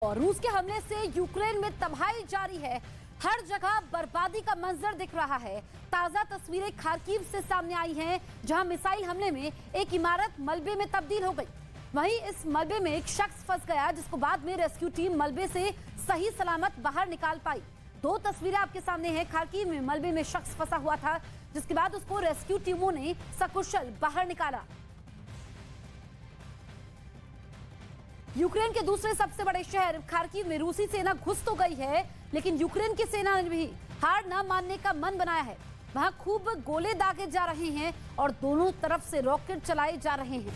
और रूस के हमले से यूक्रेन में तबाही जारी है। हर जगह बर्बादी का मंजर दिख रहा है। ताजा तस्वीरें खार्किव से सामने आई हैं, जहां मिसाइल हमले में एक इमारत मलबे में तब्दील हो गई। वहीं इस मलबे में एक शख्स फंस गया, जिसको बाद में रेस्क्यू टीम मलबे से सही सलामत बाहर निकाल पाई। दो तस्वीरें आपके सामने हैं। खार्किव में मलबे में शख्स फंसा हुआ था, जिसके बाद उसको रेस्क्यू टीमों ने सकुशल बाहर निकाला। यूक्रेन के दूसरे सबसे बड़े शहर खार्किव में रूसी सेना घुस तो गई है, लेकिन यूक्रेन की सेना ने भी हार न मानने का मन बनाया है। वहां खूब गोले दागे जा रहे हैं और दोनों तरफ से रॉकेट चलाए जा रहे हैं।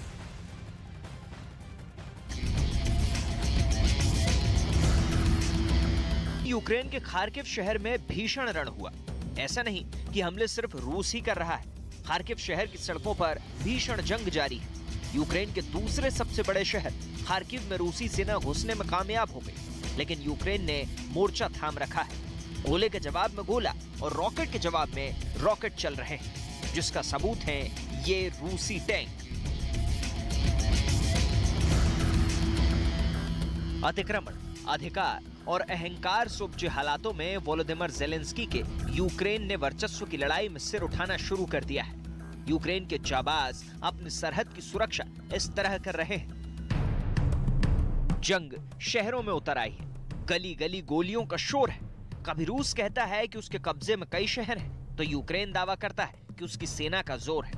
यूक्रेन के खार्किव शहर में भीषण रण हुआ। ऐसा नहीं कि हमले सिर्फ रूस ही कर रहा है। खार्किव शहर की सड़कों पर भीषण जंग जारी है। यूक्रेन के दूसरे सबसे बड़े शहर खार्किव में रूसी सेना घुसने में कामयाब हो गई, लेकिन यूक्रेन ने मोर्चा थाम रखा है। गोले के जवाब में गोला और रॉकेट के जवाब में रॉकेट चल रहे हैं, जिसका सबूत है ये रूसी टैंक। अतिक्रमण, अधिकार और अहंकार से उपजे हालातों में वोलोदिमीर ज़ेलेंस्की के यूक्रेन ने वर्चस्व की लड़ाई में सिर उठाना शुरू कर दिया है। यूक्रेन के जाबाज अपनी सरहद की सुरक्षा इस तरह कर रहे हैं। जंग शहरों में उतर आई है। गली गली गोलियों का शोर है। कभी रूस कहता है कि उसके कब्जे में कई शहर हैं, तो यूक्रेन दावा करता है कि उसकी सेना का जोर है,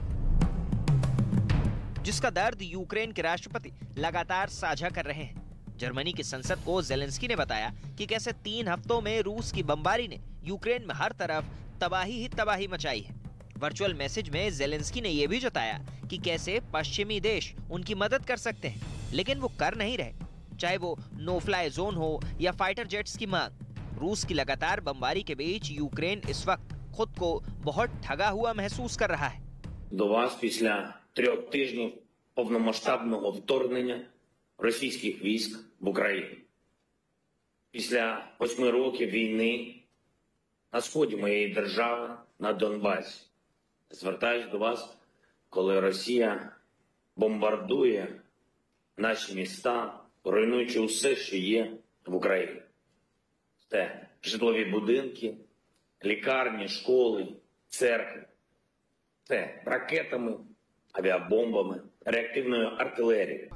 जिसका दर्द यूक्रेन के राष्ट्रपति लगातार साझा कर रहे हैं। जर्मनी की संसद को ज़ेलेंस्की ने बताया कि कैसे 3 हफ्तों में रूस की बमबारी ने यूक्रेन में हर तरफ तबाही ही तबाही मचाई है। वर्चुअल मैसेज में ज़ेलेंस्की ने यह भी जताया कि कैसे पश्चिमी देश उनकी मदद कर सकते हैं, लेकिन वो कर नहीं रहे, चाहे वो नो फ्लाई जोन हो या फाइटर जेट्स की मांग। रूस की लगातार बमबारी के बीच यूक्रेन इस वक्त खुद को बहुत ठगा हुआ महसूस कर रहा है। До вас після 3 тижнів повномасштабного вторгнення російських військ в Україну. Після 8 років війни на сході моєї держави, на Донбасі. Звертаюсь до вас, коли Росія бомбардує наші міста, руйнуючи усе, що є в Україні. Це житлові будинки, лікарні, школи, церкви. Це ракетами, авіабомбами, реактивною артилерією.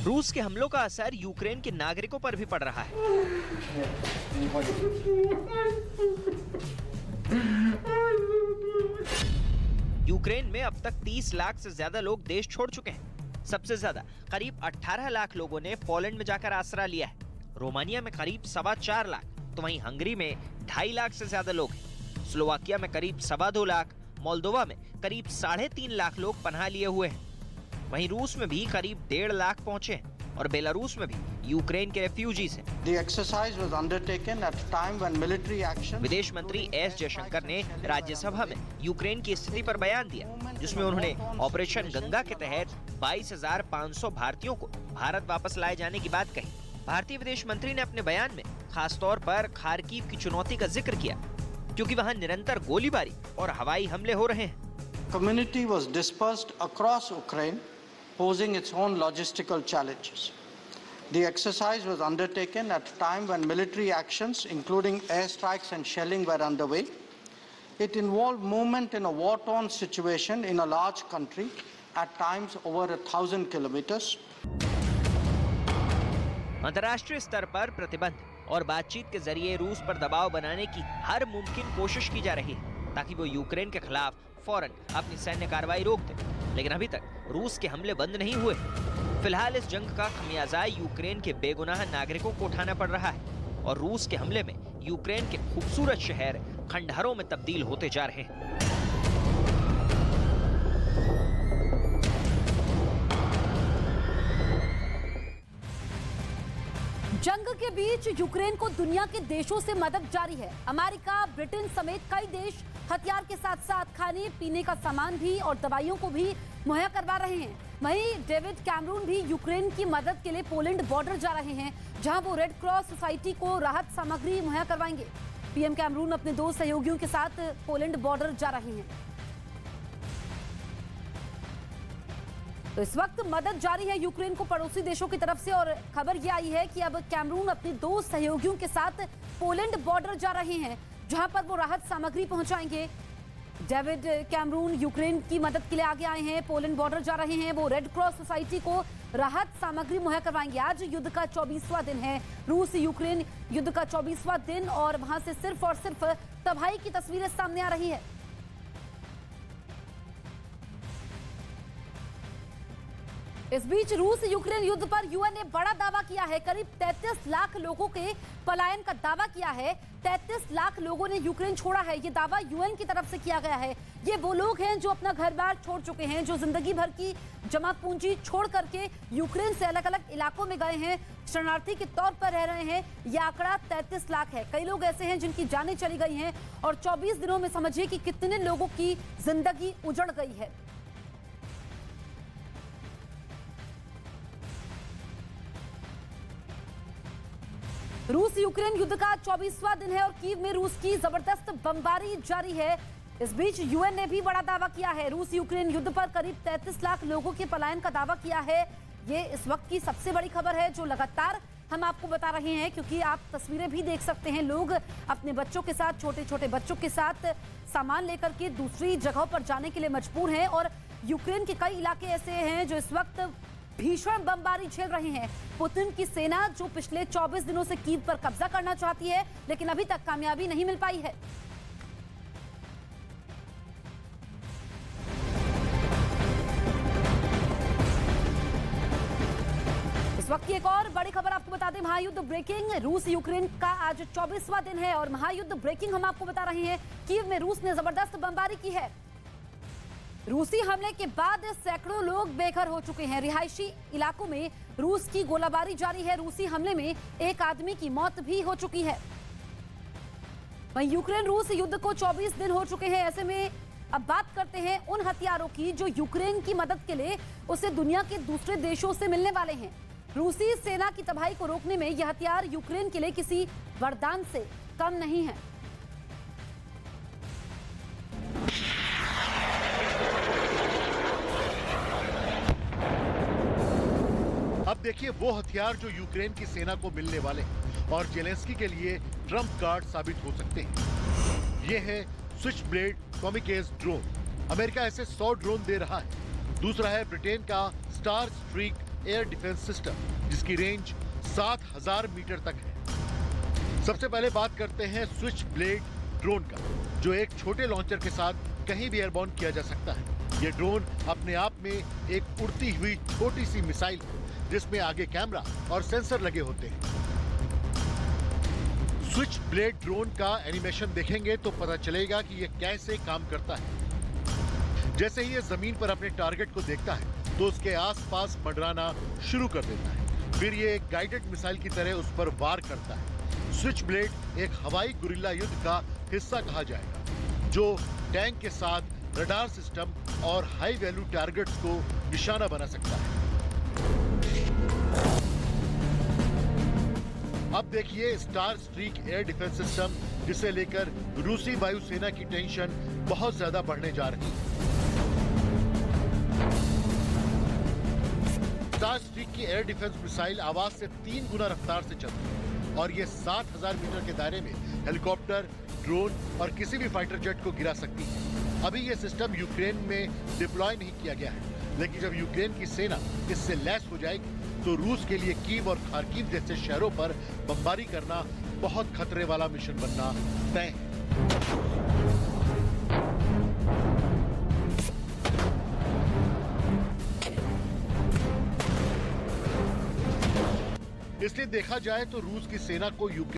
रूस के हमलों का असर यूक्रेन के नागरिकों पर भी पड़ रहा है। यूक्रेन में अब तक 30 लाख से ज्यादा लोग देश छोड़ चुके हैं। सबसे ज्यादा करीब 18 लाख लोगों ने पोलैंड में जाकर आसरा लिया है। रोमानिया में करीब 4.25 लाख, तो वहीं हंगरी में 2.5 लाख से ज्यादा लोग हैं। स्लोवाकिया में करीब 2.25 लाख, मोल्दोवा में करीब 3.5 लाख लोग पनाह लिए हुए हैं। वहीं रूस में भी करीब 1.5 लाख पहुंचे हैं और बेलारूस में भी यूक्रेन के रेफ्यूजीज हैं। The exercise was undertaken at a time when military action. विदेश मंत्री एस जयशंकर ने राज्यसभा में यूक्रेन की स्थिति पर बयान दिया, जिसमें उन्होंने ऑपरेशन गंगा के तहत 22,500 भारतीयों को भारत वापस लाए जाने की बात कही। भारतीय विदेश मंत्री ने अपने बयान में खासतौर पर खार्किव की चुनौती का जिक्र किया, क्योंकि वहाँ निरंतर गोलीबारी और हवाई हमले हो रहे हैं। Community was dispersed across Ukraine, posing its own logistical challenges. The exercise was undertaken at a time when military actions, including airstrikes and shelling, were underway. It involved movement in a war-torn situation in a large country, at times over 1,000 kilometers. अंतर्राष्ट्रीय स्तर पर प्रतिबंध और बातचीत के जरिए रूस पर दबाव बनाने की हर मुमकिन कोशिश की जा रही है, ताकि वो यूक्रेन के खिलाफ फौरन अपनी सैन्य कार्रवाई रोक दे। लेकिन अभी तक रूस के हमले बंद नहीं हुए। फिलहाल इस जंग का खमियाजा यूक्रेन के बेगुनाह नागरिकों को उठाना पड़ रहा है और रूस के हमले में यूक्रेन के खूबसूरत शहर खंडहरों में तब्दील होते जा रहे हैं। जंग के बीच यूक्रेन को दुनिया के देशों से मदद जारी है। अमेरिका, ब्रिटेन समेत कई देश हथियार के साथ साथ खाने पीने का सामान भी और दवाइयों को भी मुहैया करवा रहे हैं। वहीं डेविड कैमरून भी यूक्रेन की मदद के लिए पोलैंड बॉर्डर जा रहे हैं, जहां वो रेड क्रॉस सोसाइटी को राहत सामग्री मुहैया करवाएंगे। पीएम कैमरून अपने 2 सहयोगियों के साथ पोलैंड बॉर्डर जा रहे हैं। तो इस वक्त मदद जारी है यूक्रेन को पड़ोसी देशों की तरफ से और खबर ये आई है कि अब कैमरून अपने 2 सहयोगियों के साथ पोलैंड बॉर्डर जा रहे हैं, जहां पर वो राहत सामग्री पहुंचाएंगे। डेविड कैमरून यूक्रेन की मदद के लिए आगे आए हैं, पोलैंड बॉर्डर जा रहे हैं। वो रेड क्रॉस सोसाइटी को राहत सामग्री मुहैया करवाएंगे। आज युद्ध का 24वां दिन है, रूस यूक्रेन युद्ध का 24वां दिन, और वहां से सिर्फ और सिर्फ तबाही की तस्वीरें सामने आ रही है। इस बीच रूस यूक्रेन युद्ध पर यूएन ने बड़ा दावा किया है। करीब 33 लाख लोगों के पलायन का दावा किया है। 33 लाख लोगों ने यूक्रेन छोड़ा है, ये दावा यूएन की तरफ से किया गया है। ये वो लोग हैं जो अपना घर बार छोड़ चुके हैं, जो जिंदगी भर की जमा पूंजी छोड़ करके यूक्रेन से अलग अलग इलाकों में गए हैं, शरणार्थी के तौर पर रह रहे हैं। ये आंकड़ा 33 लाख है। कई लोग ऐसे हैं जिनकी जानें चली गई हैं, और 24 दिनों में समझिए कि कितने लोगों की जिंदगी उजड़ गई है। रूस यूक्रेन युद्ध का 24वां दिन है और कीव में रूस की जबरदस्त बमबारी जारी है। इस बीच यूएन ने भी बड़ा दावा किया है। रूस यूक्रेन युद्ध पर करीब 33 लाख लोगों के पलायन का दावा किया है। ये इस वक्त की सबसे बड़ी खबर है जो लगातार हम आपको बता रहे हैं, क्योंकि आप तस्वीरें भी देख सकते हैं। लोग अपने बच्चों के साथ, छोटे छोटे बच्चों के साथ सामान लेकर के दूसरी जगहों पर जाने के लिए मजबूर हैं, और यूक्रेन के कई इलाके ऐसे हैं जो इस वक्त भीषण बमबारी झेल रहे हैं। पुतिन की सेना जो पिछले 24 दिनों से कीव पर कब्जा करना चाहती है, लेकिन अभी तक कामयाबी नहीं मिल पाई है। इस वक्त की एक और बड़ी खबर आपको बता दें, महायुद्ध ब्रेकिंग। रूस यूक्रेन का आज 24वां दिन है और महायुद्ध ब्रेकिंग हम आपको बता रहे हैं। कीव में रूस ने जबरदस्त बमबारी की है। रूसी हमले के बाद सैकड़ों लोग बेघर हो चुके हैं। रिहायशी इलाकों में रूस की गोलाबारी जारी है। रूसी हमले में एक आदमी की मौत भी हो चुकी है। वहीं यूक्रेन रूस युद्ध को 24 दिन हो चुके हैं। ऐसे में अब बात करते हैं उन हथियारों की जो यूक्रेन की मदद के लिए उसे दुनिया के दूसरे देशों से मिलने वाले हैं। रूसी सेना की तबाही को रोकने में यह हथियार यूक्रेन के लिए किसी वरदान से कम नहीं है। अब देखिए वो हथियार जो यूक्रेन की सेना को मिलने वाले हैं और जेलेंस्की के लिए ट्रम्प कार्ड साबित हो सकते हैं। ये है switch blade kamikaze drone. America ऐसे 100 ड्रोन दे रहा है। दूसरा है ब्रिटेन का star streak air defence system, जिसकी रेंज 7000 मीटर तक है। सबसे पहले बात करते हैं स्विच ब्लेड ड्रोन का, जो एक छोटे लॉन्चर के साथ कहीं भी एयरबॉर्न किया जा सकता है। ये ड्रोन अपने आप में एक उड़ती हुई छोटी सी मिसाइल है, जिसमें आगे कैमरा और सेंसर लगे होते हैं। स्विच ब्लेड ड्रोन का एनिमेशन देखेंगे तो पता चलेगा कि यह कैसे काम करता है। जैसे ही यह जमीन पर अपने टारगेट को देखता है तो उसके आसपास मंडराना शुरू कर देता है। फिर ये एक गाइडेड मिसाइल की तरह उस पर वार करता है। स्विच ब्लेड एक हवाई गुरिल्ला युद्ध का हिस्सा कहा जाएगा, जो टैंक के साथ रडार सिस्टम और हाई वैल्यू टारगेट्स को निशाना बना सकता है। अब देखिए star streak air defence system, जिसे लेकर रूसी वायुसेना की टेंशन बहुत ज्यादा बढ़ने जा रही है। स्टार स्ट्रीक की एयर डिफेंस मिसाइल आवाज से 3 गुना रफ्तार से चलती है और ये 7000 मीटर के दायरे में हेलीकॉप्टर, ड्रोन और किसी भी फाइटर जेट को गिरा सकती है। अभी ये सिस्टम यूक्रेन में डिप्लॉय नहीं किया गया है, लेकिन जब यूक्रेन की सेना इससे लैस हो जाएगी तो रूस के लिए कीव और खार्किव जैसे शहरों पर बमबारी करना बहुत खतरे वाला मिशन बनना तय है। इसलिए देखा जाए तो रूस की सेना को यूक्रेन